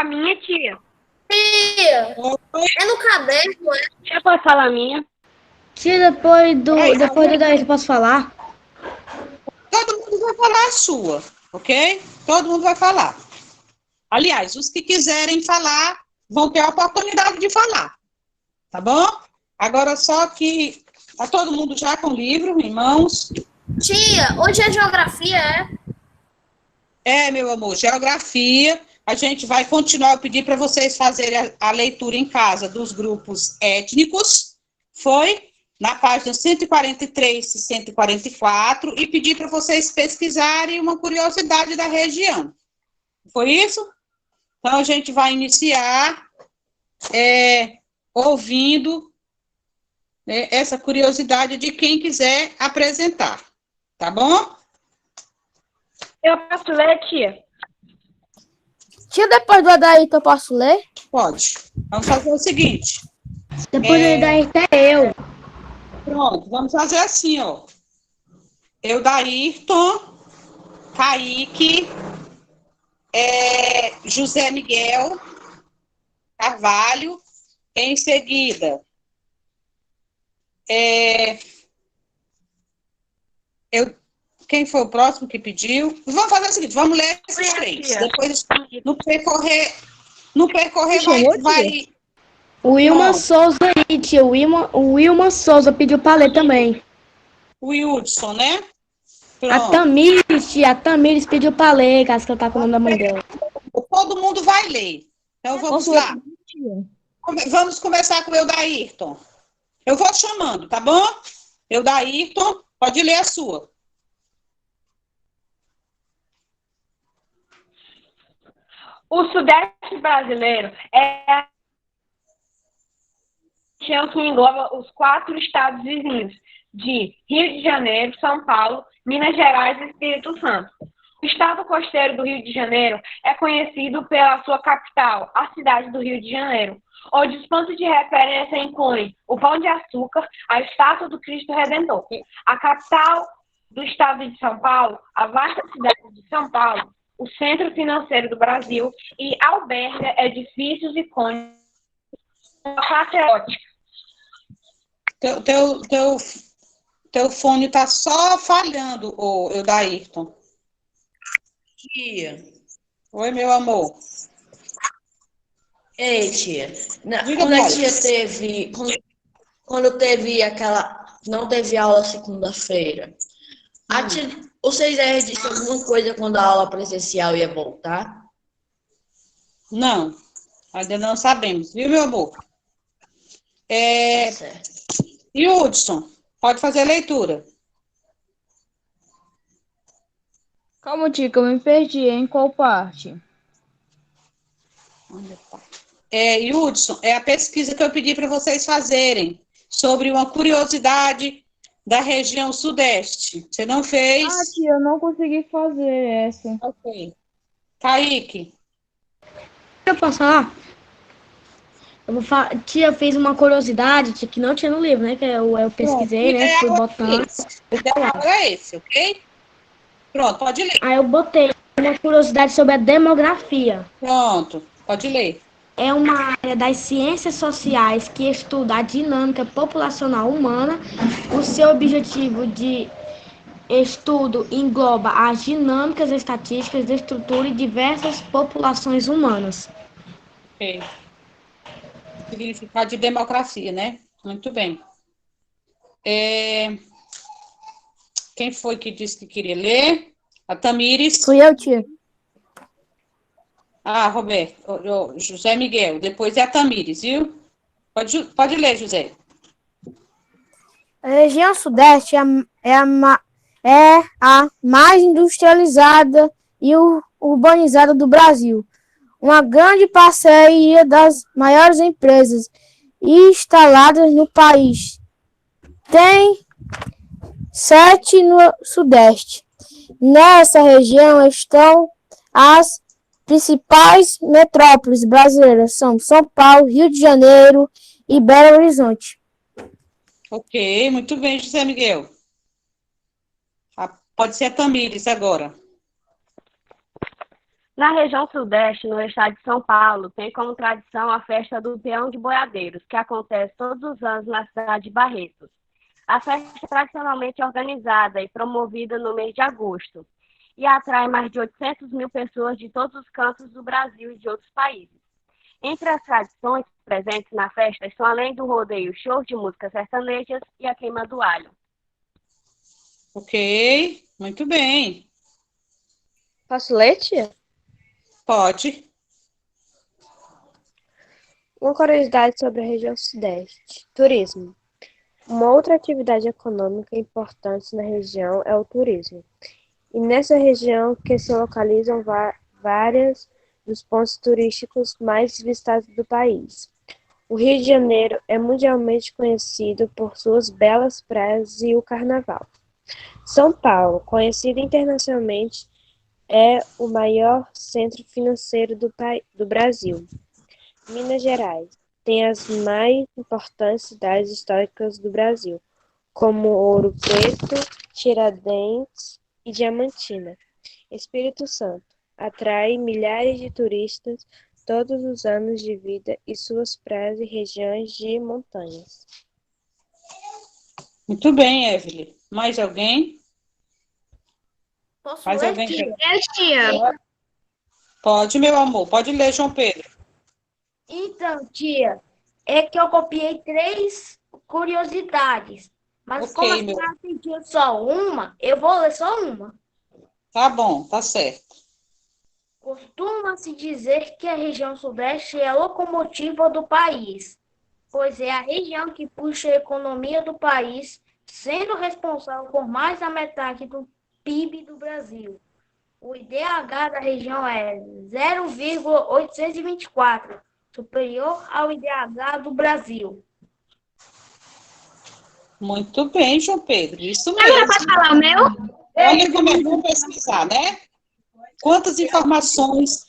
a minha, tia? Tia, é no caderno, é? Tia, posso falar a minha? Tia, depois do Daí, eu posso falar? Todo mundo vai falar a sua, ok? Todo mundo vai falar. Aliás, os que quiserem falar vão ter a oportunidade de falar, tá bom? Agora só que tá todo mundo já com o livro em mãos. Tia, hoje é geografia, é? É, meu amor, geografia. A gente vai continuar. Eu pedi para vocês fazerem a leitura em casa dos grupos étnicos. Foi na página 143 e 144. E pedi para vocês pesquisarem uma curiosidade da região. Foi isso? Então, a gente vai iniciar ouvindo essa curiosidade de quem quiser apresentar. Tá bom? Eu posso ler, tia? Tia, depois do Adair, eu posso ler? Pode. Vamos fazer o seguinte. Depois do Daí, até eu. Pronto, vamos fazer assim, ó. Eudairton, Kaique, José Miguel Carvalho, em seguida, quem foi o próximo que pediu? Vamos fazer o seguinte, vamos ler esses três. Depois, no percorrer vai... O Wilma Souza aí, tia. O Wilma Souza pediu pra ler também. O Hudson, né? Pronto. A Tamires, tia. A Tamires pediu pra ler, caso que ela tá com o nome da mãe dela. Todo mundo vai ler. Então, vamos lá. Vamos começar com o Eudairton. Eu vou chamando, tá bom? Eudairton, pode ler a sua. O Sudeste brasileiro é a região que engloba os 4 estados vizinhos de Rio de Janeiro, São Paulo, Minas Gerais e Espírito Santo. O estado costeiro do Rio de Janeiro é conhecido pela sua capital, a cidade do Rio de Janeiro, onde os pontos de referência incluem o Pão de Açúcar, a estátua do Cristo Redentor. A capital do estado de São Paulo, a vasta cidade de São Paulo, o centro financeiro do Brasil e alberga edifícios icônicos da classe erótica. Teu fone tá só falhando, Eudairton. Tia. Oi, meu amor. Ei, tia. Diga, Quando a pode. tia teve... Quando teve aquela... Não teve aula segunda-feira. A tia... Vocês disse alguma coisa quando a aula presencial ia voltar? Não, ainda não sabemos, viu, meu amor? Certo. E o Hudson, pode fazer a leitura. Calma, tia, que eu me perdi. Em qual parte? E Hudson, é a pesquisa que eu pedi para vocês fazerem sobre uma curiosidade da região sudeste. Você não fez? Ah, tia, eu não consegui fazer essa. Ok. Kaique. Eu posso falar? Eu vou falar. Tia, fez uma curiosidade, tia, que não tinha no livro, né? Que eu pesquisei, né? Fui botando. O ideal é esse, ok? Pronto, pode ler. Aí eu botei uma curiosidade sobre a demografia. Pronto, pode ler. É uma área das ciências sociais que estuda a dinâmica populacional humana. O seu objetivo de estudo engloba as dinâmicas estatísticas de estrutura e diversas populações humanas. Ok. Significado de democracia, né? Muito bem. Quem foi que disse que queria ler? A Tamires. Fui eu, tia. Ah, Roberto. José Miguel. Depois é a Tamires, viu? Pode ler, José. A região sudeste é a mais industrializada e urbanizada do Brasil. Uma grande parceria das maiores empresas instaladas no país. Tem 7 no sudeste. Nessa região estão as principais metrópoles brasileiras, são São Paulo, Rio de Janeiro e Belo Horizonte. Ok, muito bem, José Miguel. Pode ser a Tamires agora. Na região sudeste, no estado de São Paulo, tem como tradição a festa do Peão de Boiadeiros, que acontece todos os anos na cidade de Barretos. A festa é tradicionalmente organizada e promovida no mês de agosto e atrai mais de 800 mil pessoas de todos os cantos do Brasil e de outros países. Entre as tradições presentes na festa estão, além do rodeio, shows de músicas sertanejas e a queima do alho. Ok, muito bem. Posso ler, tia? Pode. Uma curiosidade sobre a região sudeste. Turismo. Uma outra atividade econômica importante na região é o turismo. E nessa região que se localizam vários dos pontos turísticos mais visitados do país. O Rio de Janeiro é mundialmente conhecido por suas belas praias e o carnaval. São Paulo, conhecido internacionalmente, é o maior centro financeiro do Brasil. Minas Gerais tem as mais importantes cidades históricas do Brasil, como Ouro Preto, Tiradentes e Diamantina. Espírito Santo atrai milhares de turistas todos os anos de vida e suas praias e regiões de montanhas. Muito bem, Evelyn. Mais alguém? Posso Mais ler, alguém? tia? Tia. Pode, meu amor. Pode ler, João Pedro. Então, tia, é que eu copiei 3 curiosidades. Mas Ok, como a meu. senhora pediu só uma, eu vou ler só uma. Tá bom, tá certo. Costuma-se dizer que a região sudeste é a locomotiva do país, pois é a região que puxa a economia do país, sendo responsável por mais da metade do PIB do Brasil. O IDH da região é 0,824, superior ao IDH do Brasil. Muito bem, João Pedro. Isso Agora mesmo. posso falar o meu? Olha como é bom pesquisar, né? Quantas informações,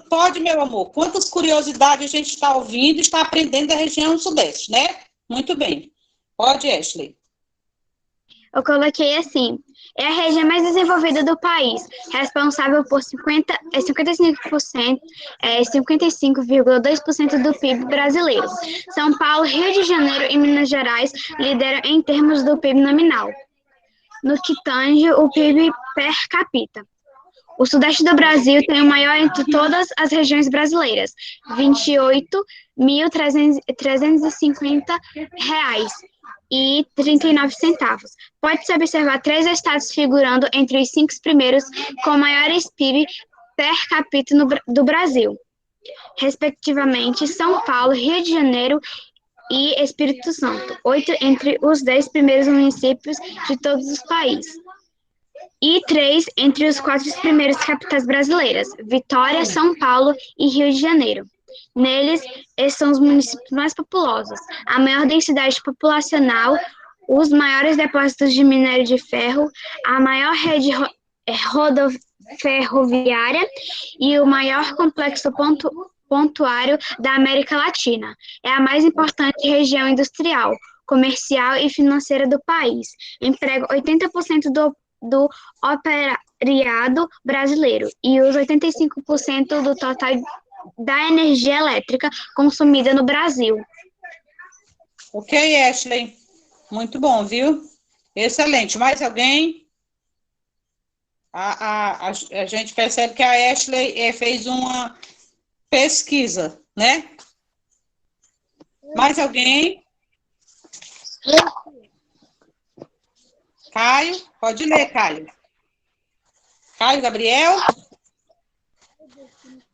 pode, meu amor, quantas curiosidades a gente está ouvindo e está aprendendo da região sudeste, né? Muito bem. Pode, Ashley. Eu coloquei assim: é a região mais desenvolvida do país, responsável por 55%, 55,2% do PIB brasileiro. São Paulo, Rio de Janeiro e Minas Gerais lideram em termos do PIB nominal, no que tange o PIB per capita. O sudeste do Brasil tem o maior entre todas as regiões brasileiras, R$ 28.350,39. Pode-se observar 3 estados figurando entre os 5 primeiros com maiores PIB per capita do Brasil, respectivamente São Paulo, Rio de Janeiro e Espírito Santo, 8 entre os 10 primeiros municípios de todos os países. E 3 entre os 4 primeiras capitais brasileiras, Vitória, São Paulo e Rio de Janeiro. Neles, esses são os municípios mais populosos, a maior densidade populacional, os maiores depósitos de minério de ferro, a maior rede ferroviária e o maior complexo pontuário da América Latina. É a mais importante região industrial, comercial e financeira do país. Emprega 80% do operariado brasileiro e os 85% do total da energia elétrica consumida no Brasil. Ok, Ashley. Muito bom, viu? Excelente. Mais alguém? A gente percebe que a Ashley fez uma pesquisa, né? Mais alguém? Caio? Pode ler, Caio. Caio Gabriel?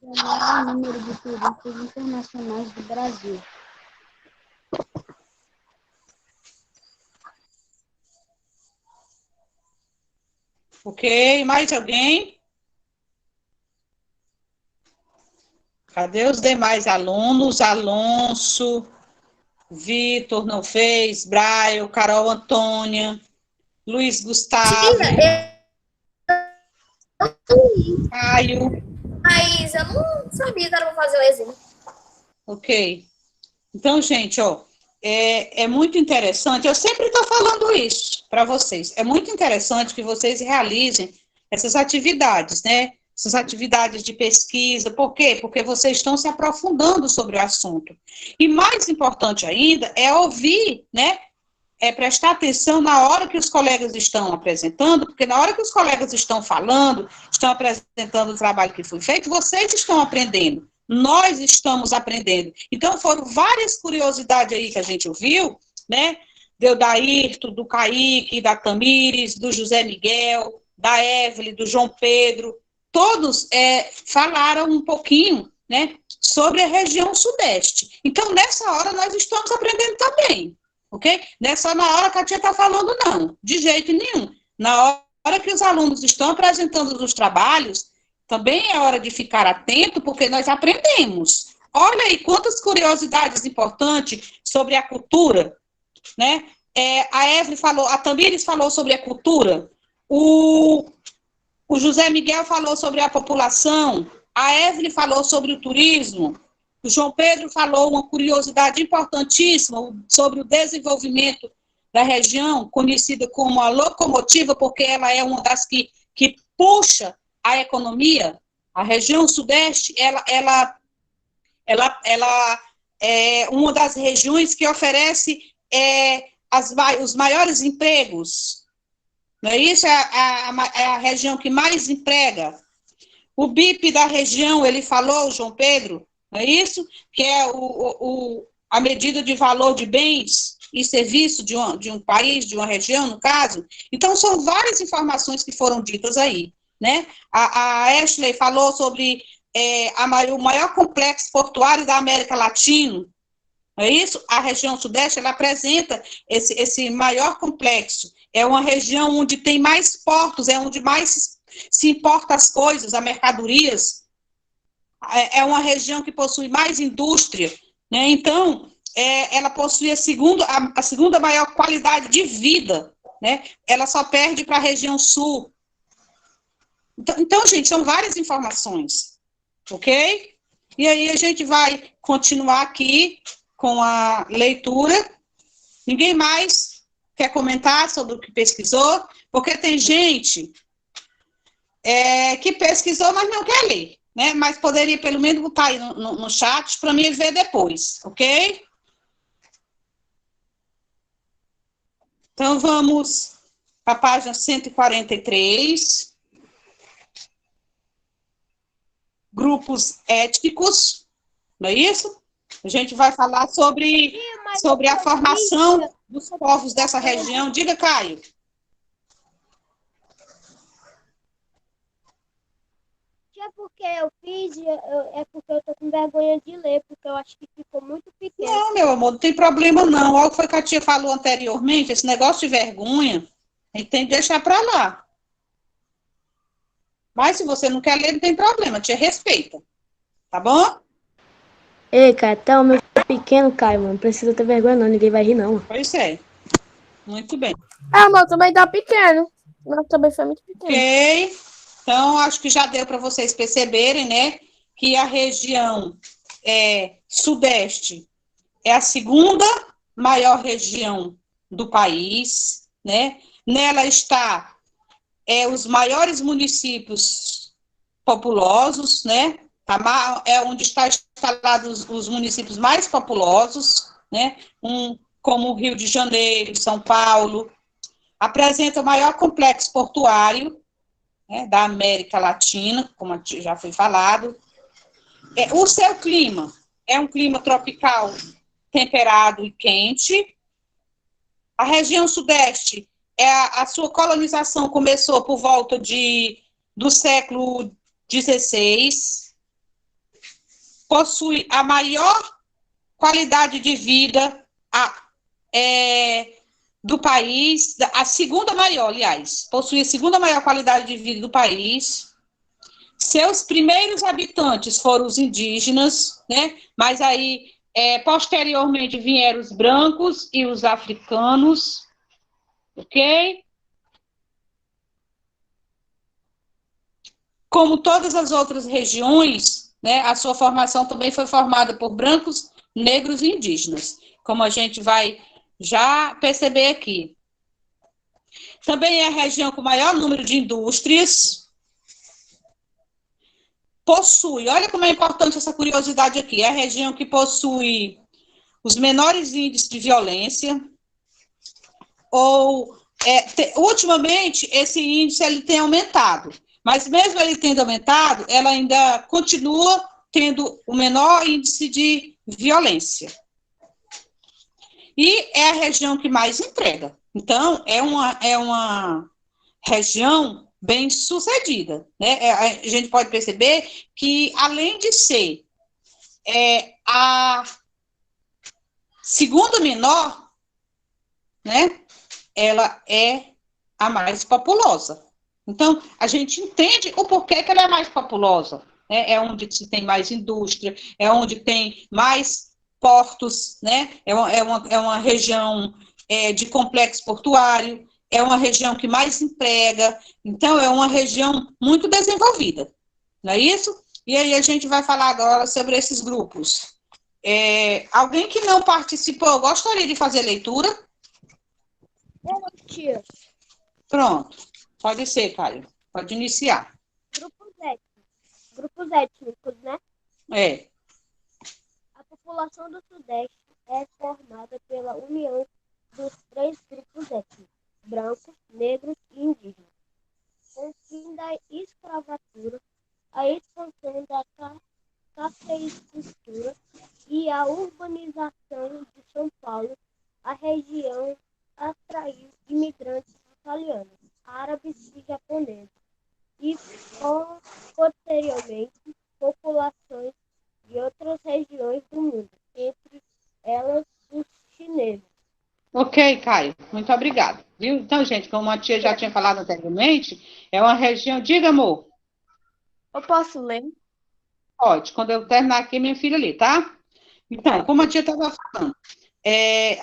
O maior número de turistas internacionais do Brasil. Ok, mais alguém? Cadê os demais alunos? Alonso, Vitor não fez, Braio, Carol Antônia, Luiz Gustavo, Caio. Mas eu não sabia que era pra fazer o exame. Ok. Então, gente, ó, é muito interessante, eu sempre estou falando isso para vocês, é muito interessante que vocês realizem essas atividades, né? essas atividades de pesquisa. Por quê? Porque vocês estão se aprofundando sobre o assunto. E mais importante ainda é ouvir, né? É prestar atenção na hora que os colegas estão apresentando, porque na hora que os colegas estão falando, estão apresentando o trabalho que foi feito, vocês estão aprendendo, nós estamos aprendendo. Então, foram várias curiosidades aí que a gente ouviu, né? Do Daírton, do Kaique, da Tamires, do José Miguel, da Evelyn, do João Pedro, todos falaram um pouquinho, né, sobre a região sudeste. Então, nessa hora, nós estamos aprendendo também. Ok? Não é só na hora que a tia está falando, não, de jeito nenhum. Na hora que os alunos estão apresentando os trabalhos, também é hora de ficar atento, porque nós aprendemos. Olha aí quantas curiosidades importantes sobre a cultura, né? A Evelyn falou, a Tamires falou sobre a cultura, o José Miguel falou sobre a população, a Evelyn falou sobre o turismo, o João Pedro falou uma curiosidade importantíssima sobre o desenvolvimento da região, conhecida como a locomotiva, porque ela é uma das que puxa a economia. A região sudeste, ela é uma das regiões que oferece os maiores empregos. Não é isso? É a região que mais emprega. O BIP da região, ele falou, João Pedro, não é isso? Que é a medida de valor de bens e serviços de um país, de uma região, no caso. Então, são várias informações que foram ditas aí, né? A Ashley falou sobre o maior complexo portuário da América Latina, não é isso? A região sudeste, ela apresenta esse maior complexo. É uma região onde tem mais portos, é onde mais se importa as coisas, as mercadorias. É uma região que possui mais indústria, né? Então, ela possui a segunda maior qualidade de vida, né? Ela só perde para a região sul. Então, gente, são várias informações, ok? E aí a gente vai continuar aqui com a leitura. Ninguém mais quer comentar sobre o que pesquisou? Porque tem gente que pesquisou, mas não quer ler. Né? Mas poderia pelo menos botar aí no chat para mim ver depois, ok? Então, vamos para a página 143. Grupos étnicos, não é isso? A gente vai falar sobre a formação dos povos dessa região. Diga, Caio. É porque eu fiz, é porque eu tô com vergonha de ler, porque eu acho que ficou muito pequeno. Não, meu amor, não tem problema não. Olha o que foi que a tia falou anteriormente, esse negócio de vergonha, a gente tem que deixar para lá. Mas se você não quer ler, não tem problema, a tia respeita. Tá bom? Ei, Caio, até o meu pequeno, Caio, mano, não precisa ter vergonha não, ninguém vai rir não. Pois é. Muito bem. O meu também tá pequeno. O meu também foi muito pequeno. Ok. Então, acho que já deu para vocês perceberem, né, que a região sudeste é a segunda maior região do país, né? Nela está os maiores municípios populosos, né? É onde está instalados os municípios mais populosos, né? Como o Rio de Janeiro, São Paulo. Apresenta o maior complexo portuário, da América Latina, como já foi falado. O seu clima é um clima tropical temperado e quente. A região sudeste, a sua colonização começou por volta do século XVI. Possui a maior qualidade de vida do país, a segunda maior, aliás, possui a segunda maior qualidade de vida do país. Seus primeiros habitantes foram os indígenas, né? Mas aí, posteriormente, vieram os brancos e os africanos, ok? Como todas as outras regiões, né, a sua formação também foi formada por brancos, negros e indígenas, como a gente vai já perceber aqui. Também é a região com o maior número de indústrias. possui, olha como é importante essa curiosidade aqui, é a região que possui os menores índices de violência, ou, ultimamente, esse índice ele tem aumentado, mas mesmo ele tendo aumentado, ela ainda continua tendo o menor índice de violência. E é a região que mais entrega. Então, é uma região bem sucedida, né? A gente pode perceber que, além de ser a segunda menor, né, ela é a mais populosa. Então, a gente entende o porquê que ela é mais populosa, né? É onde se tem mais indústria, é onde tem mais portos, né? É uma região de complexo portuário, é uma região que mais emprega, então é uma região muito desenvolvida, não é isso? E aí a gente vai falar agora sobre esses grupos. Alguém que não participou, gostaria de fazer leitura? Tia. Pronto, pode ser, Caio, pode iniciar. Grupos étnicos, né? É. A população do Sudeste é formada pela união dos 3 grupos étnicos: brancos, negros e indígenas. Com o fim da escravatura, a expansão da cafeicultura e a urbanização de São Paulo, a região atraiu imigrantes italianos, árabes e japoneses, e posteriormente populações de outras regiões do mundo, entre elas os chineses. Ok, Caio, muito obrigada. Viu? Então, gente, como a tia já tinha falado anteriormente, é uma região... Diga, amor. Eu posso ler? Pode, quando eu terminar aqui, minha filha lê, tá? Então, como a tia estava falando,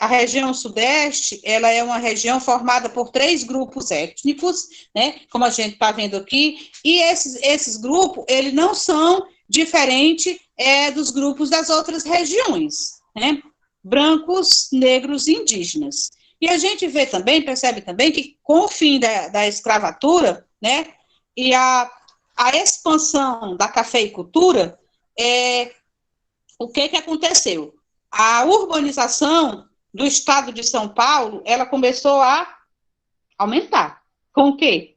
a região sudeste, ela é uma região formada por 3 grupos étnicos, né? Como a gente está vendo aqui, e esses grupos, eles não são diferentes dos grupos das outras regiões, né? Brancos, negros e indígenas. E a gente vê também, percebe também, que com o fim da escravatura, né? E a expansão da cafeicultura, o que aconteceu? A urbanização do estado de São Paulo, ela começou a aumentar. Com o quê?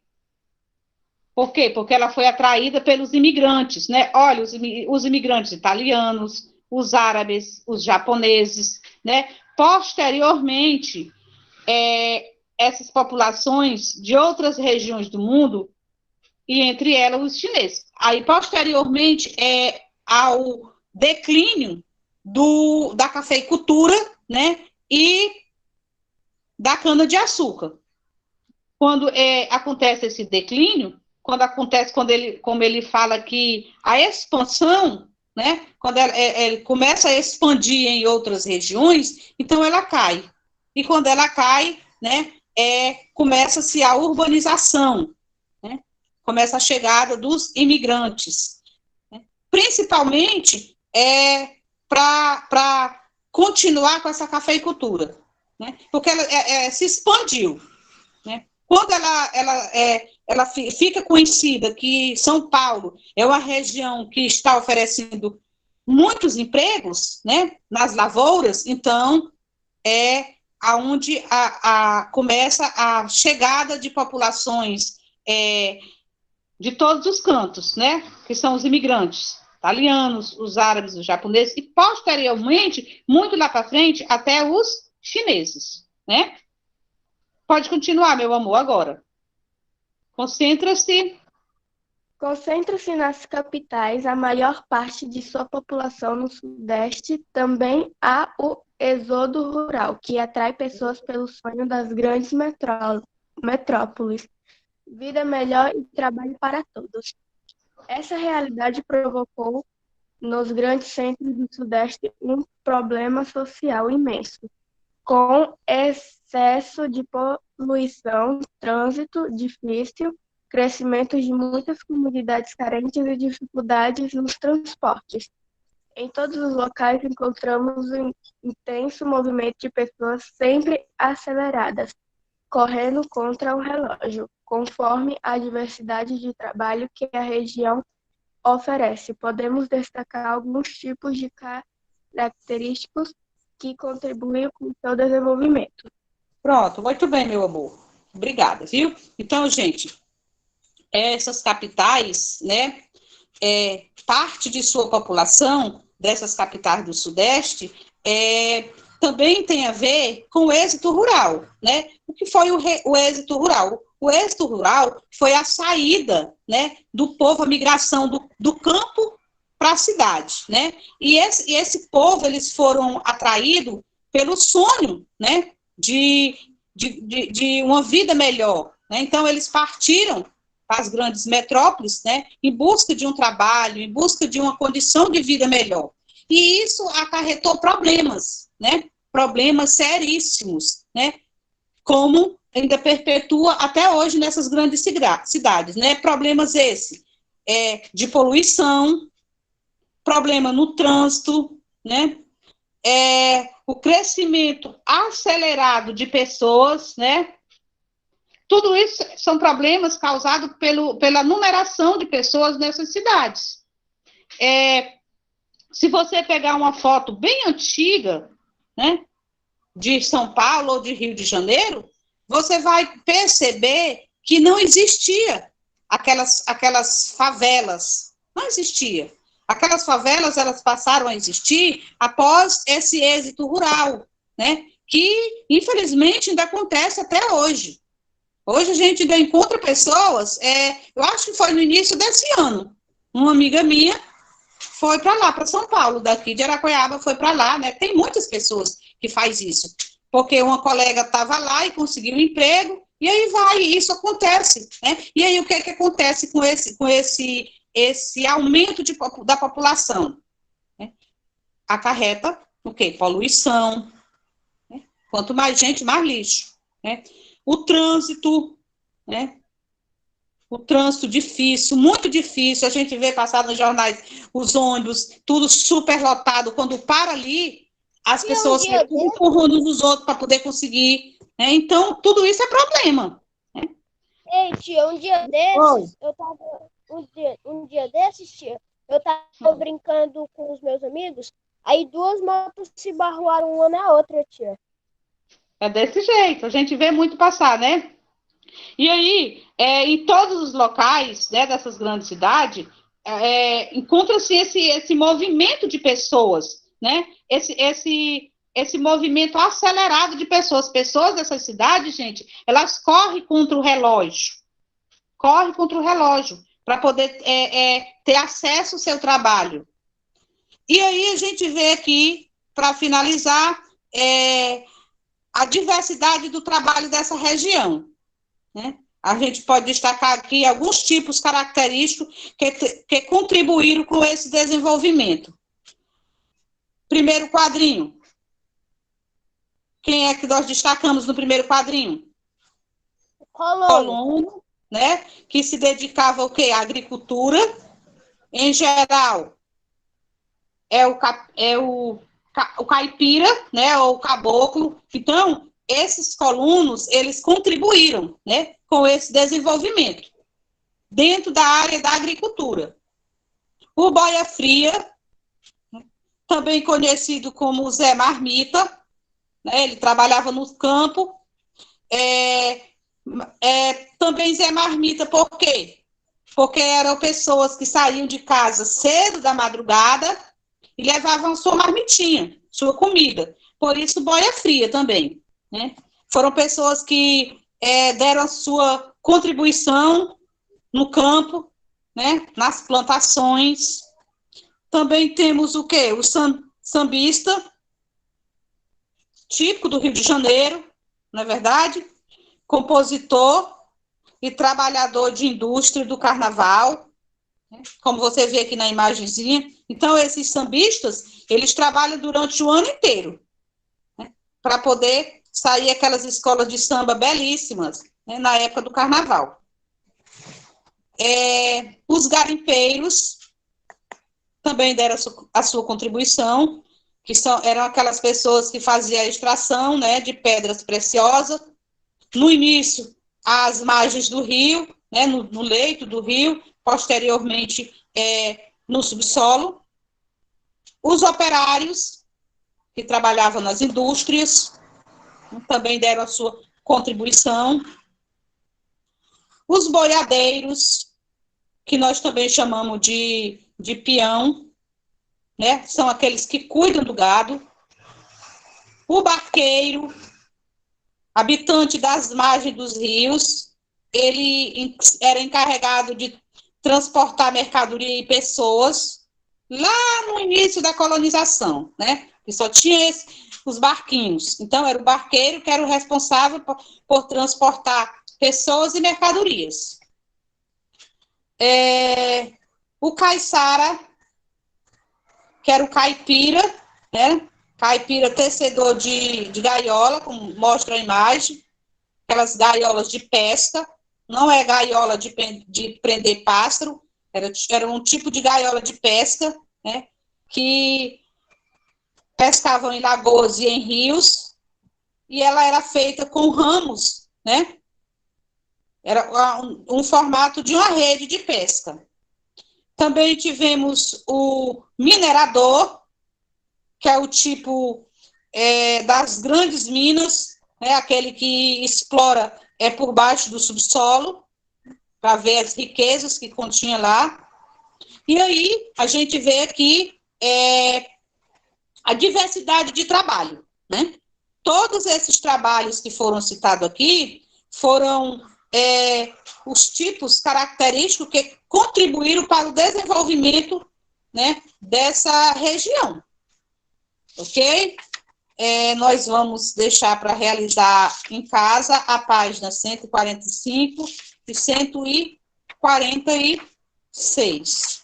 Por quê? Porque ela foi atraída pelos imigrantes, né? Olha, os imigrantes italianos, os árabes, os japoneses, né? Posteriormente, essas populações de outras regiões do mundo, e entre elas os chineses. Aí, posteriormente, ao declínio da cafeicultura, né, e da cana-de-açúcar. Quando acontece esse declínio, como ele fala que a expansão, né, quando ela começa a expandir em outras regiões, então ela cai. E quando ela cai, né, começa-se a urbanização, né, começa a chegada dos imigrantes, né, principalmente para continuar com essa cafeicultura, né, porque ela se expandiu, né. Quando ela fica conhecida que São Paulo é uma região que está oferecendo muitos empregos, né, nas lavouras, então aonde começa a chegada de populações de todos os cantos, né, que são os imigrantes, italianos, os árabes, os japoneses, e posteriormente, muito lá para frente, até os chineses, né? Pode continuar, meu amor, agora. Concentra-se nas capitais, a maior parte de sua população no Sudeste. Também há o êxodo rural, que atrai pessoas pelo sonho das grandes metrópoles. Vida melhor e trabalho para todos. Essa realidade provocou, nos grandes centros do Sudeste, um problema social imenso, com excesso de poluição, trânsito difícil, crescimento de muitas comunidades carentes e dificuldades nos transportes. Em todos os locais encontramos um intenso movimento de pessoas sempre aceleradas, correndo contra o relógio, conforme a diversidade de trabalho que a região oferece. Podemos destacar alguns tipos de característicos que contribuem com o seu desenvolvimento. Pronto, muito bem, meu amor. Obrigada, viu? Então, gente, essas capitais, né, parte de sua população, dessas capitais do Sudeste, também tem a ver com o êxito rural, né? O que foi o êxito rural? O êxito rural foi a saída, né, do povo, a migração do campo para a cidade, né? E esse povo, eles foram atraídos pelo sonho, né, de uma vida melhor, né? Então, eles partiram para as grandes metrópoles, né, em busca de um trabalho, em busca de uma condição de vida melhor. E isso acarretou problemas, né? Problemas seríssimos, né? Como ainda perpetua até hoje nessas grandes cidades, né? Problemas de poluição, problema no trânsito, né? O crescimento acelerado de pessoas, né? Tudo isso são problemas causados pela numeração de pessoas nessas cidades. Se você pegar uma foto bem antiga, né, de São Paulo ou de Rio de Janeiro, você vai perceber que não existia aquelas favelas. Não existia. Aquelas favelas, elas passaram a existir após esse êxito rural, né, que, infelizmente, ainda acontece até hoje. Hoje a gente ainda encontra pessoas, eu acho que foi no início desse ano, uma amiga minha foi para lá, para São Paulo, daqui de Araquaiaba, foi para lá, né? Tem muitas pessoas que faz isso, porque uma colega estava lá e conseguiu um emprego, e aí isso acontece, né? E aí o que acontece com esse aumento da população? Né? Acarreta o quê? Poluição, né? Quanto mais gente, mais lixo, né? O trânsito, né? O trânsito difícil, muito difícil, a gente vê passar nos jornais os ônibus, tudo super lotado, quando para ali, as pessoas ficam empurrando uns nos outros para poder conseguir, né? Então, tudo isso é problema. Né? Ei, tia, um dia desses, tia, eu tava brincando com os meus amigos, aí duas motos se barruaram uma na outra, tia. É desse jeito, a gente vê muito passar, né? E aí, em todos os locais, né, dessas grandes cidades, encontra-se esse movimento de pessoas, né? Esse movimento acelerado de pessoas. Pessoas dessas cidades, gente, elas correm contra o relógio. Correm contra o relógio para poder ter acesso ao seu trabalho. E aí a gente vê aqui, para finalizar, a diversidade do trabalho dessa região. Né? A gente pode destacar aqui alguns tipos característicos que contribuíram com esse desenvolvimento. Primeiro quadrinho. Quem é que nós destacamos no primeiro quadrinho? Colono, né? Que se dedicava ao quê? À agricultura. Em geral, o caipira, né? Ou o caboclo. Então, esses colonos, eles contribuíram, né, com esse desenvolvimento dentro da área da agricultura. O boia fria, também conhecido como Zé Marmita, né, ele trabalhava no campo. Também Zé Marmita, por quê? Porque eram pessoas que saíam de casa cedo da madrugada e levavam sua marmitinha, sua comida. Por isso, boia fria também. Né? Foram pessoas que deram a sua contribuição no campo, né? Nas plantações. Também temos o quê? O sambista, típico do Rio de Janeiro, não é verdade? Compositor e trabalhador de indústria do carnaval, né? Como você vê aqui na imagenzinha. Então, esses sambistas, eles trabalham durante o ano inteiro, né? Para poder sair aquelas escolas de samba belíssimas, né, na época do carnaval. Os garimpeiros também deram a sua contribuição, que eram aquelas pessoas que faziam a extração, né, de pedras preciosas. No início, às margens do rio, né, no leito do rio, posteriormente no subsolo, os operários que trabalhavam nas indústrias também deram a sua contribuição, os boiadeiros, que nós também chamamos de peão, né? São aqueles que cuidam do gado, o barqueiro, habitante das margens dos rios, ele era encarregado de transportar mercadoria e pessoas lá no início da colonização, né? E só tinha os barquinhos. Então, era o barqueiro que era o responsável por transportar pessoas e mercadorias. O caiçara, que era o caipira, né? Caipira tecedor de gaiola, como mostra a imagem, aquelas gaiolas de pesca, não é gaiola de prender pássaro, era um tipo de gaiola de pesca, né, que pescavam em lagoas e em rios, e ela era feita com ramos, né, era um formato de uma rede de pesca. Também tivemos o minerador, que é o tipo das grandes minas, né, aquele que explora por baixo do subsolo, para ver as riquezas que continha lá. E aí, a gente vê aqui a diversidade de trabalho, né? Todos esses trabalhos que foram citados aqui foram os tipos característicos que contribuíram para o desenvolvimento, né, dessa região. Ok? Nós vamos deixar para realizar em casa a página 145 e 146.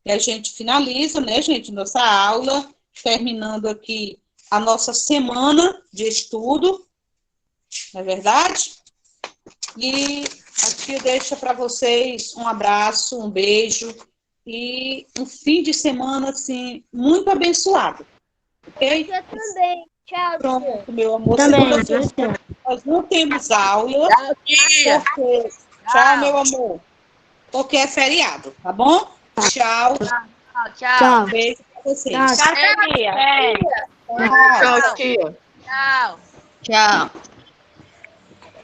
E a gente finaliza, né, gente, nossa aula, terminando aqui a nossa semana de estudo, não é verdade? E aqui eu deixo para vocês um abraço, um beijo e um fim de semana, assim, muito abençoado. Ok? Você também. Tchau, Pronto, meu amor. Também. Segunda-feira nós não temos aula. Tchau, tia. Tchau, meu amor. Porque é feriado, tá bom? Tchau. Tchau. Beijo pra vocês. Tchau. Tchau, tia. Tchau. Tchau.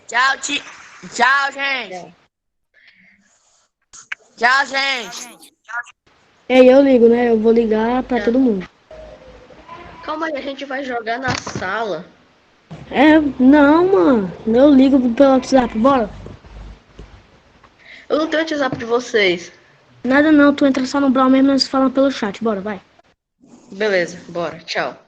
Tchau, tia. Tchau, gente. Tchau, gente. Eu ligo, né? Eu vou ligar para todo mundo. Calma aí, a gente vai jogar na sala. Não, mano. Eu ligo pelo WhatsApp, bora. Eu não tenho WhatsApp de vocês. Nada não, tu entra só no Brawl mesmo, nós falamos pelo chat, bora, vai. Beleza, bora. Tchau.